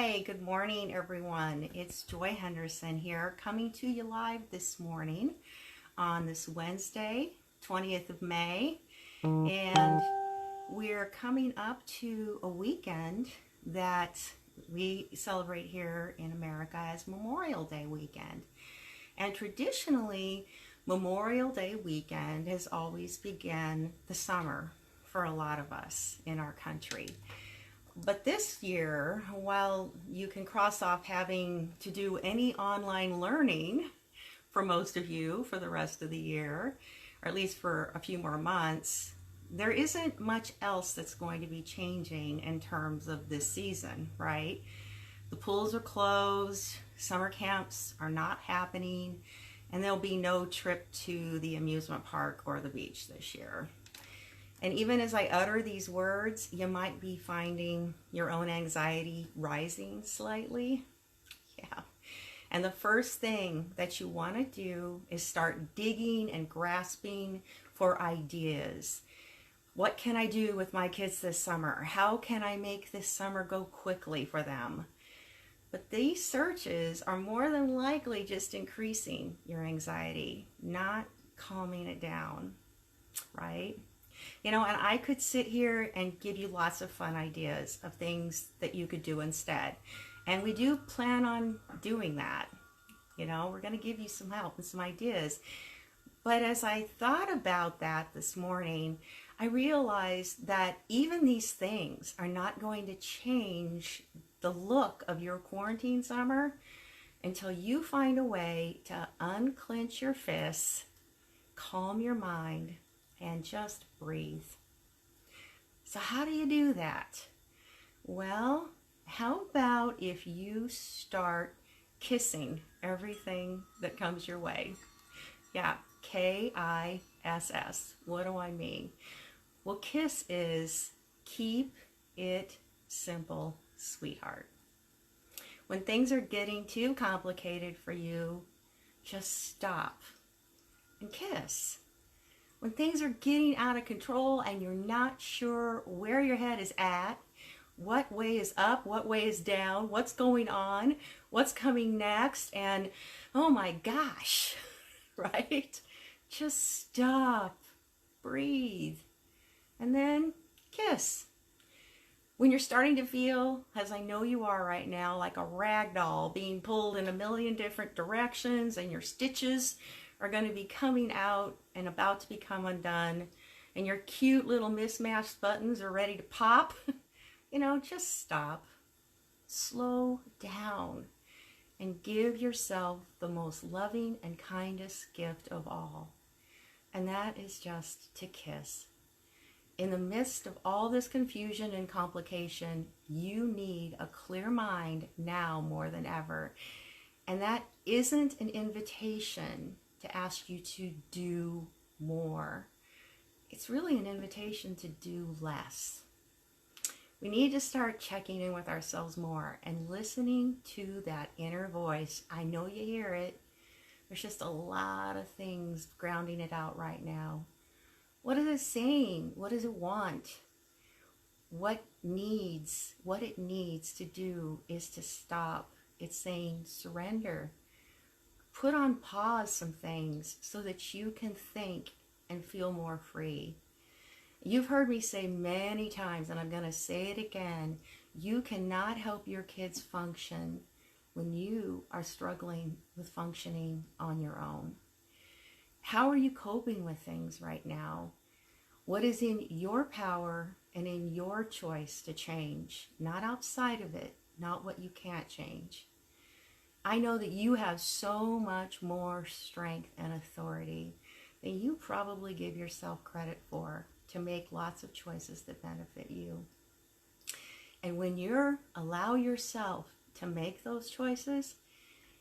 Hi, good morning, everyone. It's Joy Henderson here, coming to you live this morning on this Wednesday, 20th of May. And we're coming up to a weekend that we celebrate here in America as Memorial Day weekend. And traditionally, Memorial Day weekend has always begun the summer for a lot of us in our country. But this year, while you can cross off having to do any online learning for most of you for the rest of the year, or at least for a few more months, there isn't much else that's going to be changing in terms of this season, right? The pools are closed, summer camps are not happening, and there'll be no trip to the amusement park or the beach this year. And even as I utter these words, you might be finding your own anxiety rising slightly. Yeah. And the first thing that you want to do is start digging and grasping for ideas. What can I do with my kids this summer? How can I make this summer go quickly for them? But these searches are more than likely just increasing your anxiety, not calming it down, right? And I could sit here and give you lots of fun ideas of things that you could do instead. And we do plan on doing that. We're going to give you some help and some ideas. But as I thought about that this morning, I realized that even these things are not going to change the look of your quarantine summer until you find a way to unclench your fists, calm your mind, and just breathe. So how do you do that? Well, how about if you start kissing everything that comes your way? Yeah, K.I.S.S. What do I mean? Well, KISS is keep it simple, sweetheart. When things are getting too complicated for you, just stop and kiss. When things are getting out of control and you're not sure where your head is at, what way is up, what way is down, what's going on, what's coming next, and oh my gosh, right? Just stop, breathe, and then kiss. When you're starting to feel, as I know you are right now, like a rag doll being pulled in a million different directions and your stitches are going to be coming out and about to become undone, and your cute little mismatched buttons are ready to pop, just stop, slow down, and give yourself the most loving and kindest gift of all. And that is just to kiss. In the midst of all this confusion and complication, you need a clear mind now more than ever. And that isn't an invitation to ask you to do more. It's really an invitation to do less. We need to start checking in with ourselves more and listening to that inner voice. I know you hear it. There's just a lot of things grounding it out right now. What is it saying? What does it want? What it needs to do is to stop. It's saying surrender. Put on pause some things so that you can think and feel more free. You've heard me say many times, and I'm going to say it again, you cannot help your kids function when you are struggling with functioning on your own. How are you coping with things right now? What is in your power and in your choice to change? Not outside of it, not what you can't change. I know that you have so much more strength and authority than you probably give yourself credit for to make lots of choices that benefit you. And when you allow yourself to make those choices,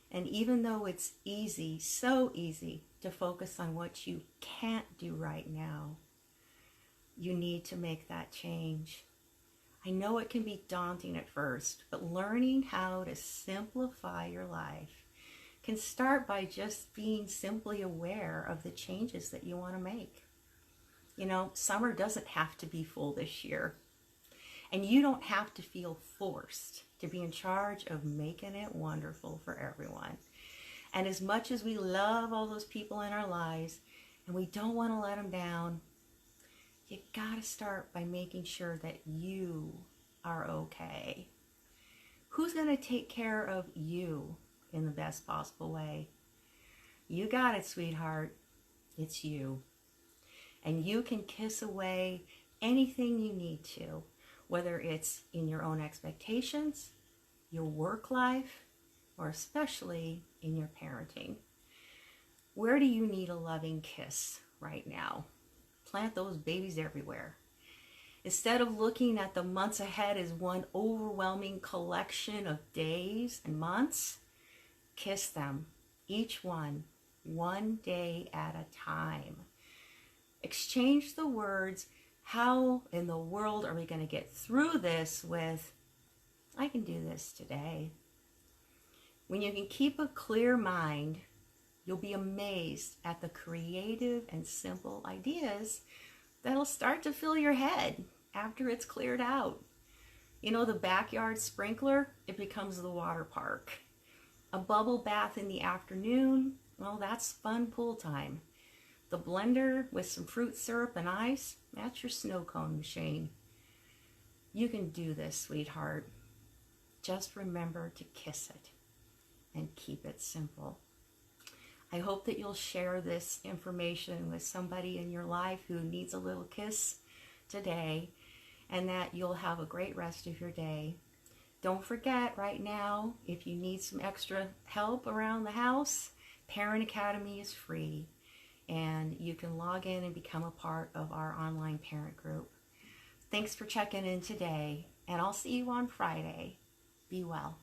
and even though it's easy, so easy to focus on what you can't do right now, you need to make that change. I know it can be daunting at first, but learning how to simplify your life can start by just being simply aware of the changes that you want to make. Summer doesn't have to be full this year. And you don't have to feel forced to be in charge of making it wonderful for everyone. And as much as we love all those people in our lives and we don't want to let them down, you got to start by making sure that you are okay. Who's going to take care of you in the best possible way? You got it, sweetheart. It's you. And you can kiss away anything you need to, whether it's in your own expectations, your work life, or especially in your parenting. Where do you need a loving kiss right now? Plant those babies everywhere. Instead of looking at the months ahead as one overwhelming collection of days and months, kiss them, each one day at a time. Exchange the words, how in the world are we going to get through this, with, I can do this today. When you can keep a clear mind, you'll be amazed at the creative and simple ideas that'll start to fill your head after it's cleared out. You know, the backyard sprinkler, it becomes the water park. A bubble bath in the afternoon, well, that's fun pool time. The blender with some fruit syrup and ice, that's your snow cone machine. You can do this, sweetheart. Just remember to kiss it and keep it simple. I hope that you'll share this information with somebody in your life who needs a little kiss today, and that you'll have a great rest of your day. Don't forget, right now, if you need some extra help around the house, Parent Academy is free, and you can log in and become a part of our online parent group. Thanks for checking in today, and I'll see you on Friday. Be well.